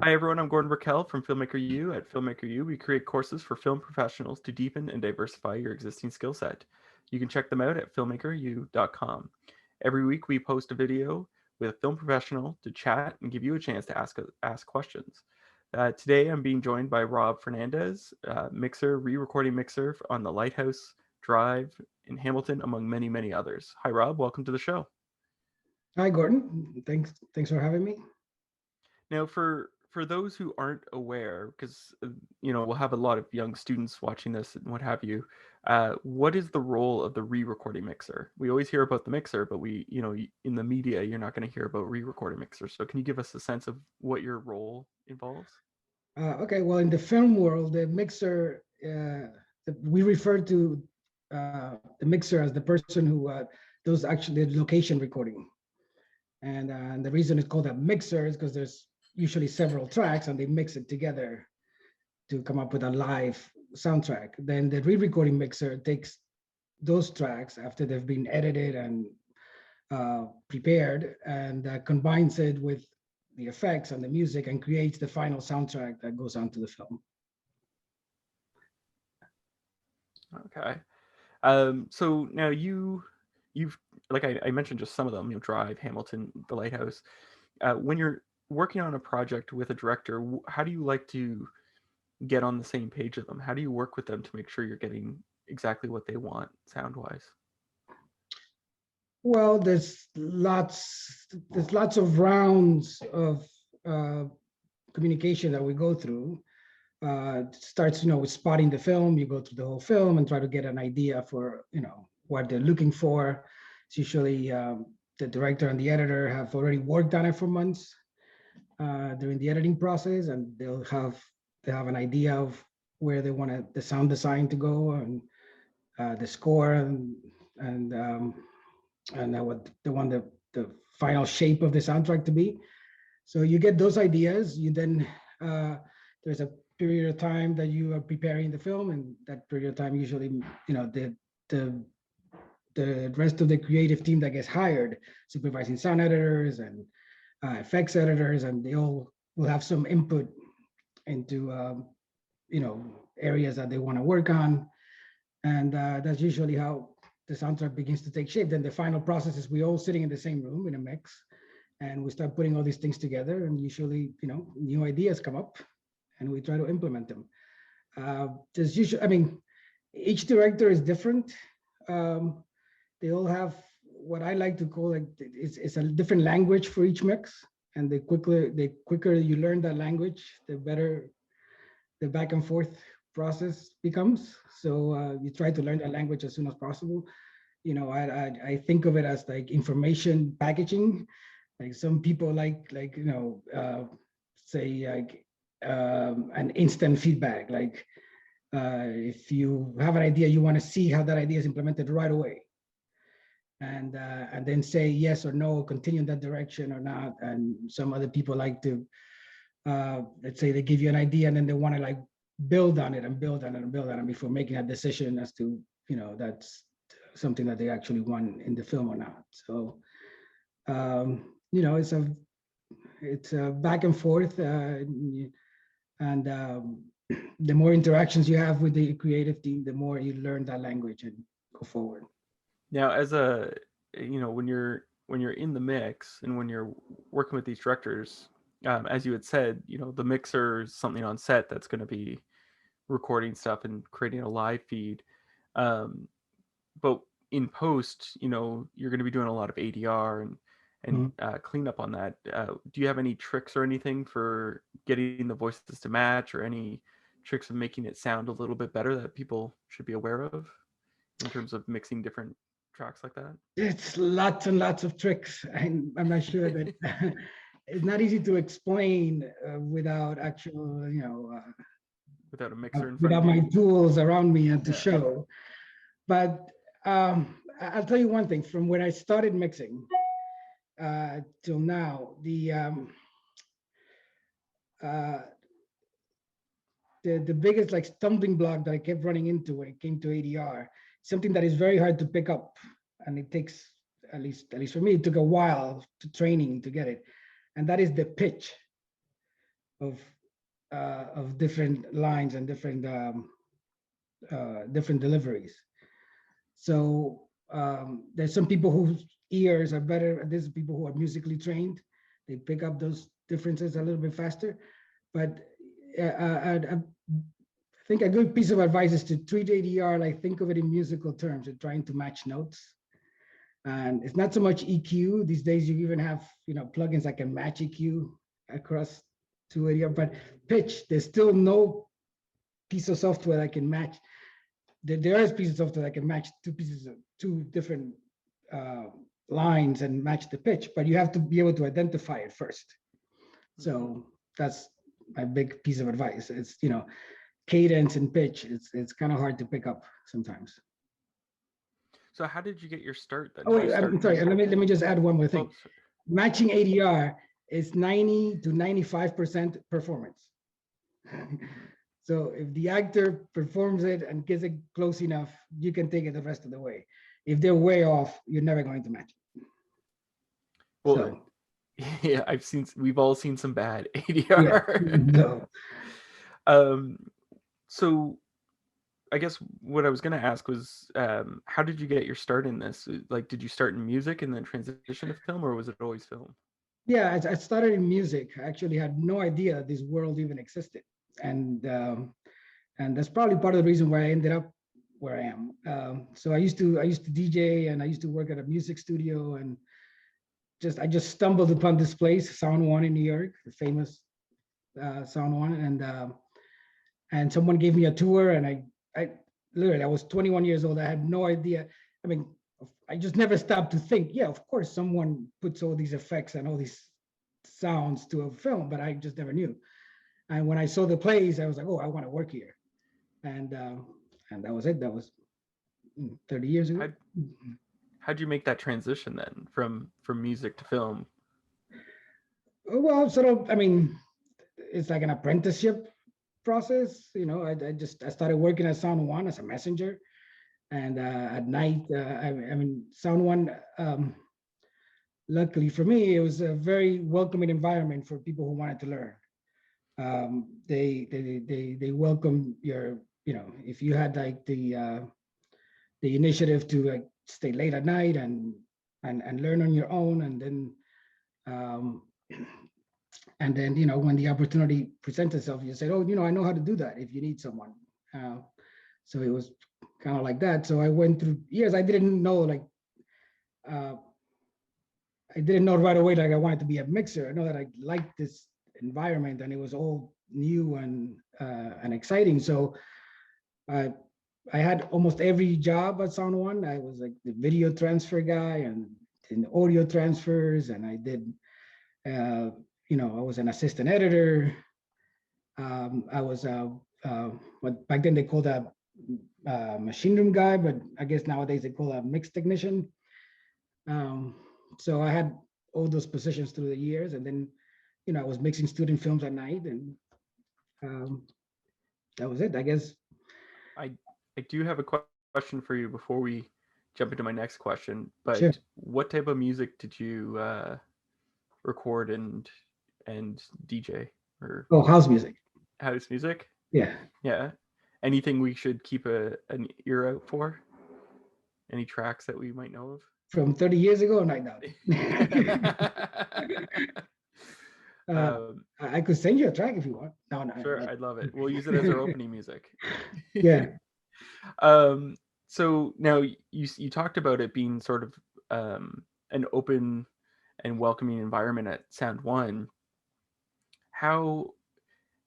Hi everyone, I'm Gordon Raquel from Filmmaker U. At Filmmaker U, we create courses for film professionals to deepen and diversify your existing skill set. You can check them out at filmmakeru.com. Every week we post a video with a film professional to chat and give you a chance to ask questions. Today I'm being joined by Rob Fernandez, mixer, re-recording mixer on the Lighthouse Drive in Hamilton, among many, many others. Hi Rob, welcome to the show. Hi, Gordon. Thanks for having me. Now, for those who aren't aware, because we'll have a lot of young students watching this and what have you, what is the role of the re-recording mixer? We always hear about the mixer, but in the media, you're not going to hear about re-recording mixer. So, can you give us a sense of what your role involves? Okay, well, in the film world, the mixer, we refer to the mixer as the person who does actually the location recording. And the reason it's called a mixer is because there's usually several tracks and they mix it together to come up with a live soundtrack. Then the re-recording mixer takes those tracks after they've been edited and prepared and combines it with the effects and the music and creates the final soundtrack that goes onto the film. Okay. So now you've like I mentioned just some of them, Drive, Hamilton, The Lighthouse. When you're working on a project with a director, how do you like to get on the same page with them? How do you work with them to make sure you're getting exactly what they want sound-wise? Well, there's lots of rounds of communication that we go through. It starts, with spotting the film. You go through the whole film and try to get an idea for, what they're looking for. It's usually the director and the editor have already worked on it for months during the editing process, and they have an idea of where they want the sound design to go and the score and what they want the final shape of the soundtrack to be. So you get those ideas. You then there's a period of time that you are preparing the film, and that period of time usually, the rest of the creative team that gets hired, supervising sound editors and effects editors, and they all will have some input into areas that they want to work on, and that's usually how the soundtrack begins to take shape. Then the final process is we all sitting in the same room in a mix, and we start putting all these things together, and usually new ideas come up and we try to implement them. There's usually, each director is different. They all have what I like to call it's a different language for each mix, and the quicker you learn that language, the better the back and forth process becomes. So you try to learn that language as soon as possible. I think of it as like information packaging. Like some people say like an instant feedback. Like if you have an idea, you want to see how that idea is implemented right away. And then say yes or no, continue in that direction or not. And some other people like to, let's say they give you an idea and then they want to build on it and build on it and build on it before making a decision as to, that's something that they actually want in the film or not. So, it's a back and forth, and the more interactions you have with the creative team, the more you learn that language and go forward. Now, when you're in the mix and when you're working with these directors, as you had said, the mixer is something on set that's going to be recording stuff and creating a live feed. But in post, you're going to be doing a lot of ADR and cleanup on that. Do you have any tricks or anything for getting the voices to match, or any tricks of making it sound a little bit better that people should be aware of in terms of mixing different tracks like that? It's lots and lots of tricks. I'm not sure that it's not easy to explain without actual, Without a mixer in front without of you? my tools around me and to show. But I'll tell you one thing. From when I started mixing till now, the biggest stumbling block that I kept running into when it came to ADR, something that is very hard to pick up, and it takes, at least for me, it took a while to training to get it, and that is the pitch of different lines and different deliveries. So there's some people whose ears are better. There's people who are musically trained. They pick up those differences a little bit faster. But I think a good piece of advice is to treat ADR like, think of it in musical terms. You're trying to match notes. And it's not so much EQ. These days, you even have plugins that can match EQ across to ADR. But pitch, there's still no piece of software that can match. There is pieces of software that can match two different lines and match the pitch, but you have to be able to identify it first. So that's my big piece of advice. It's cadence and pitch. It's kind of hard to pick up sometimes. So how did you get your start then? Oh wait, I'm sorry. Let me just add one more thing. Matching ADR is 90 to 95% performance. So if the actor performs it and gets it close enough, you can take it the rest of the way. If they're way off, you're never going to match it. Well, so, yeah, we've all seen some bad ADR. Yeah, so I guess what I was going to ask was, how did you get your start in this? Like, did you start in music and then transition to film, or was it always film? Yeah, I started in music. I actually had no idea this world even existed. And that's probably part of the reason why I ended up where I am. So I used to DJ, and I used to work at a music studio, and I just stumbled upon this place, Sound One in New York, the famous Sound One, and someone gave me a tour, and I literally, I was 21 years old. I had no idea. I mean, I just never stopped to think, yeah, of course someone puts all these effects and all these sounds to a film, but I just never knew. And when I saw the plays, I was like, oh, I want to work here. And that was it. That was 30 years ago. How'd you make that transition then from music to film? Well, sort of, I mean, it's like an apprenticeship process. I started working at Sound One as a messenger. And at night, I mean, Sound One, luckily for me, it was a very welcoming environment for people who wanted to learn. They welcome your, if you had like the initiative to like stay late at night and learn on your own, and then when the opportunity presents itself, you say, oh, I know how to do that if you need someone. So it was kind of like that. So I went through years. I didn't know right away like I wanted to be a mixer. I know that I liked this environment, and it was all new and exciting. So I had almost every job at Sound One. I was like the video transfer guy and in audio transfers, and I did I was an assistant editor. I was what back then they called a machine room guy, but I guess nowadays they call a mix technician. So I had all those positions through the years, and then I was mixing student films at night, and that was it, I guess. I do have a question for you before we jump into my next question, but Sure. What type of music did you record and DJ? Or house music. House music? Yeah. Anything we should keep an ear out for? Any tracks that we might know of? From 30 years ago? No, I doubt. I could send you a track if you want. No. Sure, I'd love it. We'll use it as our opening music. Yeah. So now you talked about it being sort of an open and welcoming environment at Sound One. How,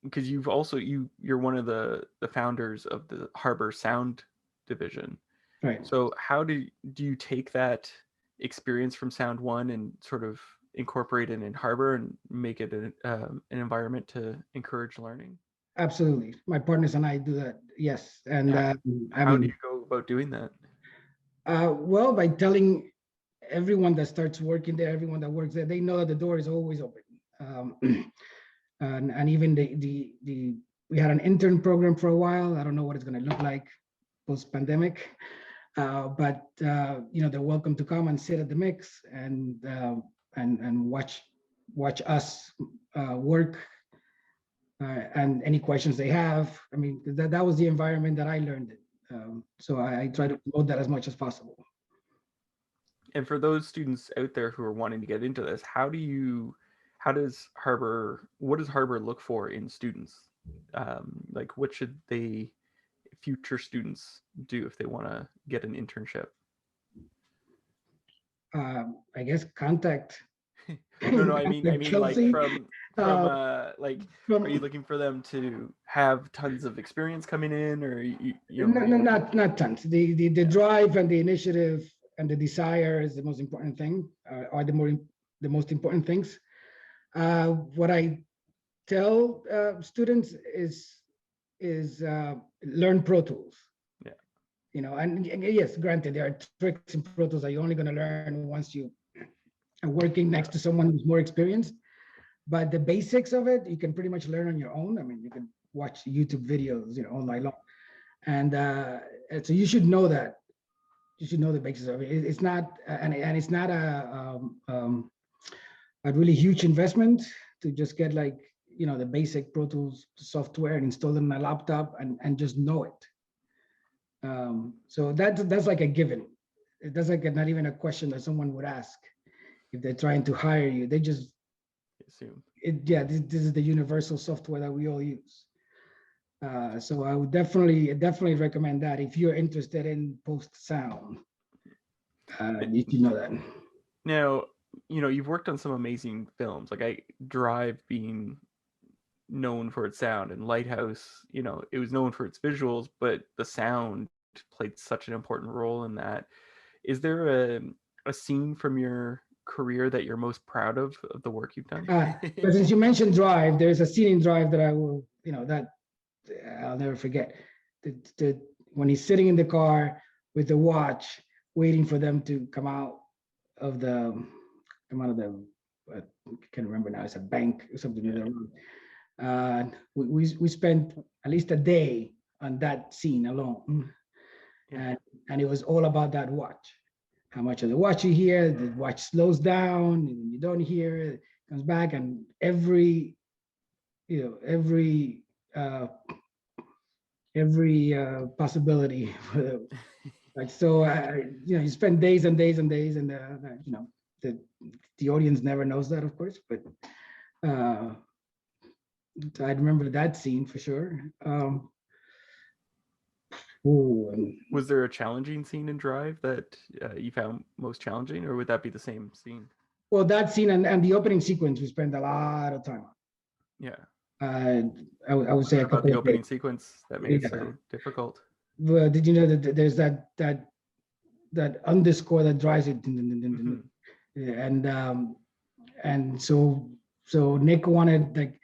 because you've also you're one of the founders of the Harbor Sound division. Right. So how do you take that experience from Sound One and sort of incorporate it in Harbor and make it an environment to encourage learning? Absolutely. My partners and I do that. Yes. And how do you go about doing that? Well, by telling everyone that starts working there, everyone that works there, they know that the door is always open. And even we had an intern program for a while. I don't know what it's going to look like post-pandemic, but they're welcome to come and sit at the mix and watch us work and any questions they have. I mean, that was the environment that I learned it. So I try to promote that as much as possible. And for those students out there who are wanting to get into this, what does Harbor look for in students? Like, what should future students do if they want to get an internship? I guess contact. No, I mean, like Chelsea. like, From are you looking for them to have tons of experience coming in, or no, not tons. The drive and the initiative and the desire is the most important thing, are the most important things. What I tell students is learn Pro Tools. Yeah. You know, and yes, granted, there are tricks in Pro Tools that you're only going to learn once you are working next to someone who's more experienced. But the basics of it, you can pretty much learn on your own. I mean, you can watch YouTube videos, all night long. And so you should know that. You should know the basics of it. It's not, and it's not a really huge investment to just get like, the basic Pro Tools software and install it on a laptop and just know it. So that's like a given. That's like not even a question that someone would ask if they're trying to hire you. They just assume. This is the universal software that we all use. So I would definitely recommend that if you're interested in post sound. You should know that. Now, you've worked on some amazing films, like Drive being known for its sound, and Lighthouse, it was known for its visuals, but the sound played such an important role in that. Is there a scene from your career that you're most proud of the work you've done? But since you mentioned Drive, there's a scene in Drive that I will, that I'll never forget. When he's sitting in the car with the watch, waiting for them to come out of the, I can't remember now, it's a bank or something. We spent at least a day on that scene alone. Yeah. And it was all about that watch. How much of the watch you hear, the watch slows down, and you don't hear it, comes back, and every possibility. Like, so, you spend days and days and days, and the audience never knows that, of course, but I remember that scene for sure. Was there a challenging scene in Drive that you found most challenging, or would that be the same scene? Well, that scene and the opening sequence, we spent a lot of time on. Yeah. I would say about the opening sequence that made it so difficult. Well, did you know that there's that underscore that drives it, mm-hmm. And so Nick wanted like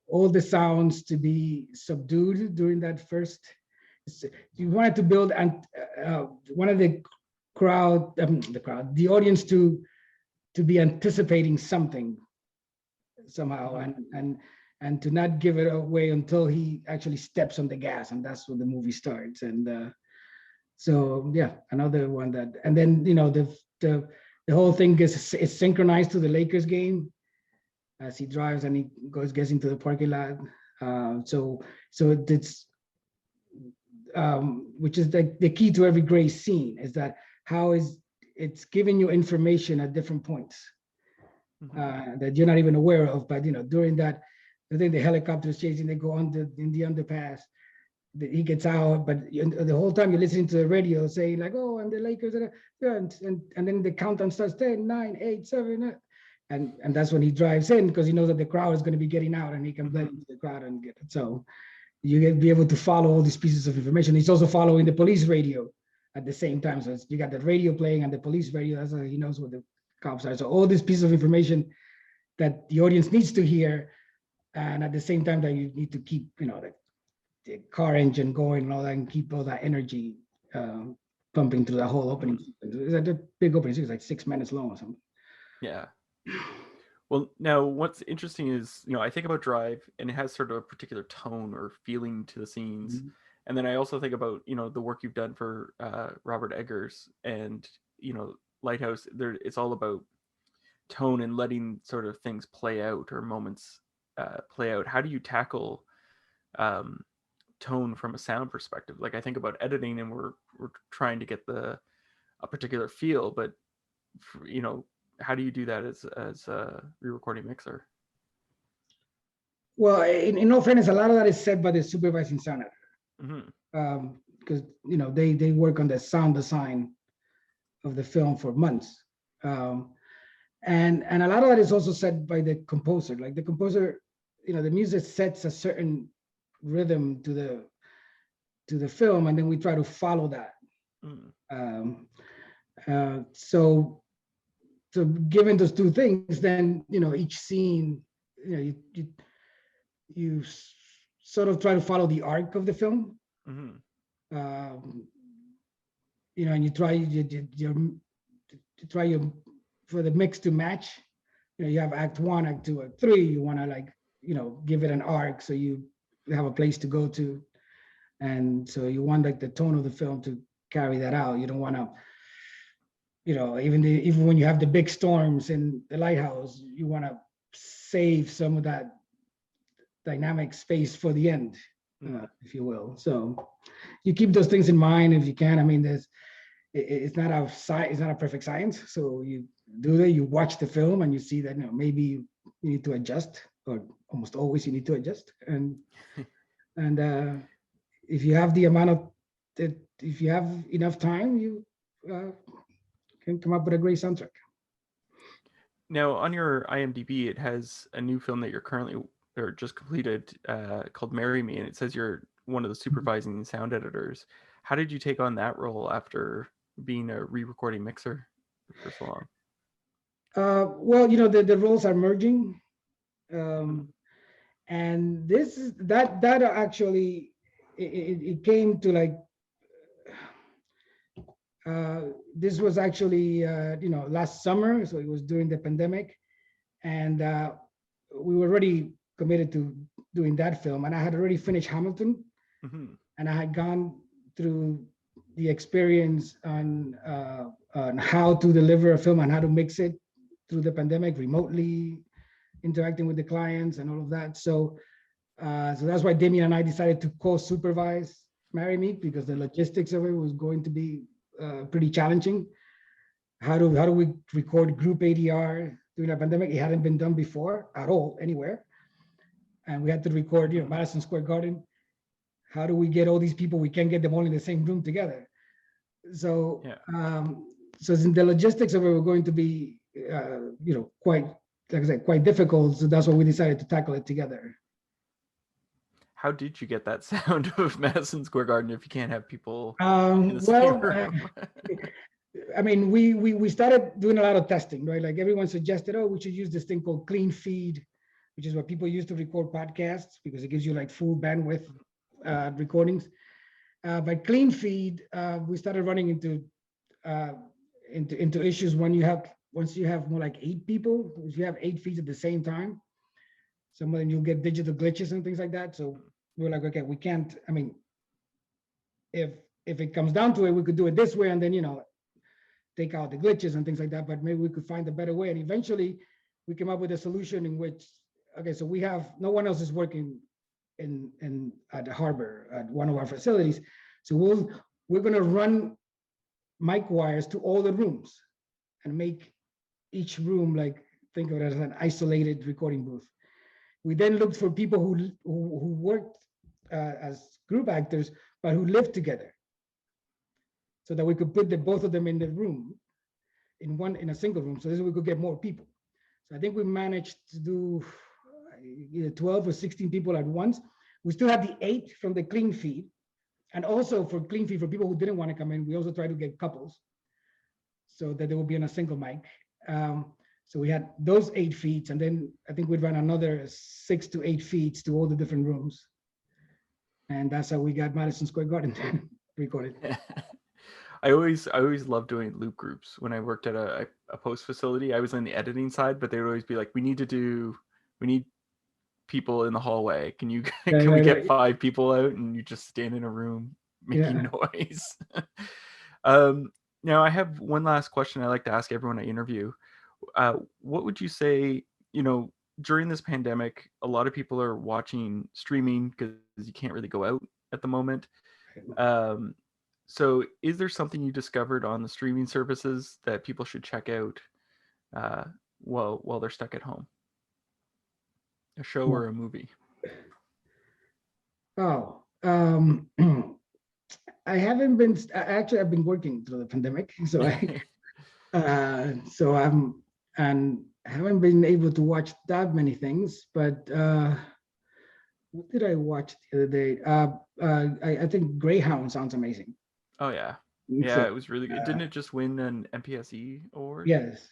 all the sounds to be subdued during that first. You wanted to build and one of the audience to be anticipating something somehow, and to not give it away until he actually steps on the gas, and that's when the movie starts. And so yeah, another one that, and then the whole thing gets synchronized to the Lakers game as he drives and he gets into the parking lot. So it's which is the key to every great scene, is that it's giving you information at different points. That you're not even aware of, but during that, I think the helicopter is chasing, they go in the underpass, he gets out, but the whole time you're listening to the radio saying like, oh, and the Lakers are, and then the countdown starts 10, 9, 8, 7, and that's when he drives in, because he knows that the crowd is going to be getting out, and he can blend into the crowd and get it. So you get be able to follow all these pieces of information. He's also following the police radio at the same time, so you got the radio playing and the police radio. That's how he knows what the cops are. So all these pieces of information that the audience needs to hear, and at the same time that you need to keep, the car engine going and all that, and keep all that energy pumping through the whole opening. It's like a big opening. It's like 6 minutes long or something. Yeah. Well, now what's interesting is, I think about Drive, and it has sort of a particular tone or feeling to the scenes. Mm-hmm. And then I also think about, the work you've done for Robert Eggers and, Lighthouse. It's all about tone and letting sort of things play out, or moments play out? How do you tackle tone from a sound perspective? Like I think about editing, and we're trying to get a particular feel, but how do you do that as a re-recording mixer? Well, in all fairness, a lot of that is set by the supervising sound editor, Mm-hmm. because they work on the sound design of the film for months, and a lot of that is also set by the composer. Like the composer, the music sets a certain rhythm to the film, and then we try to follow that. So given those two things, then each scene, you sort of try to follow the arc of the film. Mm-hmm. And you try for the mix to match. You have act 1, act 2, act 3. You want to give it an arc, so you have a place to go to, and so you want the tone of the film to carry that out. You don't want to, even when you have the big storms in the Lighthouse, you want to save some of that dynamic space for the end, if you will. So you keep those things in mind if you can. I mean, it's not a perfect science. So you do that. You watch the film and you see that maybe you need to adjust, or almost always you need to adjust. And if you have if you have enough time, you can come up with a great soundtrack. Now, on your IMDb, it has a new film that you're currently or just completed called "Marry Me," and it says you're one of the supervising sound editors. How did you take on that role after being a re-recording mixer for so long? Well, the roles are merging, and that actually it came to this was actually last summer, so it was during the pandemic, and we were already committed to doing that film, and I had already finished Hamilton, and I had gone through the experience on how to deliver a film and how to mix it through the pandemic remotely, interacting with the clients and all of that. So that's why Damien and I decided to co-supervise Marry Me, because the logistics of it was going to be pretty challenging. How do we record group ADR during a pandemic? It hadn't been done before at all anywhere, and we had to record Madison Square Garden. How do we get all these people? We can't get them all in the same room together. So so the logistics of it were going to be quite, like I said, quite difficult. So that's why we decided to tackle it together. How did you get that sound of Madison Square Garden if you can't have people in the same room? I mean, we started doing a lot of testing, right? Like everyone suggested, we should use this thing called Clean Feed, which is what people use to record podcasts because it gives you full bandwidth recordings. But Clean Feed, we started running into issues once you have more like 8 people. If you have 8 feeds at the same time, some of them you'll get digital glitches and things like that. So we were like, okay, we can't. I mean, if it comes down to it, we could do it this way, and then take out the glitches and things like that. But maybe we could find a better way. And eventually, we came up with a solution in which, okay, so we have no one else is working at the harbor at one of our facilities. So we're going to run mic wires to all the rooms and make each room think of it as an isolated recording booth. We then looked for people who worked as group actors, but who lived together, so that we could put both of them in the room, in a single room, so this we could get more people. So I think we managed to do either 12 or 16 people at once. We still have the 8 from the Clean Feed, and also for Clean Feed, for people who didn't want to come in, we also tried to get couples so that they would be on a single mic. So we had those 8 feeds, and then I think we'd run another 6 to 8 feeds to all the different rooms. And that's how we got Madison Square Garden recorded. I always loved doing loop groups. When I worked at a post facility, I was on the editing side, but they would always be like, we need people in the hallway. Can we get 5 people out, and you just stand in a room making noise? Now I have one last question I like to ask everyone I interview. What would you say, during this pandemic, a lot of people are watching streaming because you can't really go out at the moment. So is there something you discovered on the streaming services that people should check out while they're stuck at home? A show or a movie? Oh, I haven't been, actually, I've been working through the pandemic. So so and I haven't been able to watch that many things, but what did I watch the other day? I think Greyhound sounds amazing. Oh yeah. So, Yeah, it was really good. Didn't it just win an MPSE award? yes.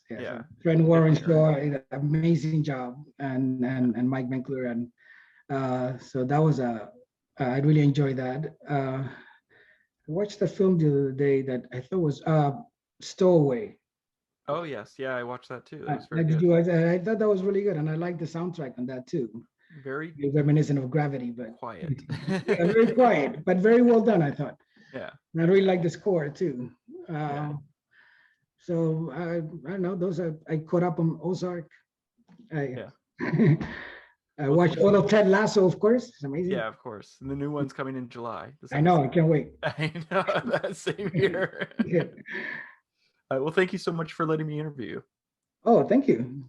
Yeah. Trent Warren Definitely Shaw did an amazing job, and Mike Winkler, and so that was I really enjoyed that. I watched a film the other day that I thought was Stowaway. Oh yes, yeah, I watched that too. That was very Did good. you? I thought that was really good, and I liked the soundtrack on that too. Very Reminiscent of Gravity, but quiet. yeah, very quiet, but very well done, I thought. Yeah. And I really like the score too. Yeah. So I don't know. Those are, I caught up on Ozark. Yeah. I watched all of Ted Lasso, of course. It's amazing. Yeah, of course. And the new one's coming in July. I know. I can't wait. I know. That same here. Yeah. Well, thank you so much for letting me interview you. Oh, thank you.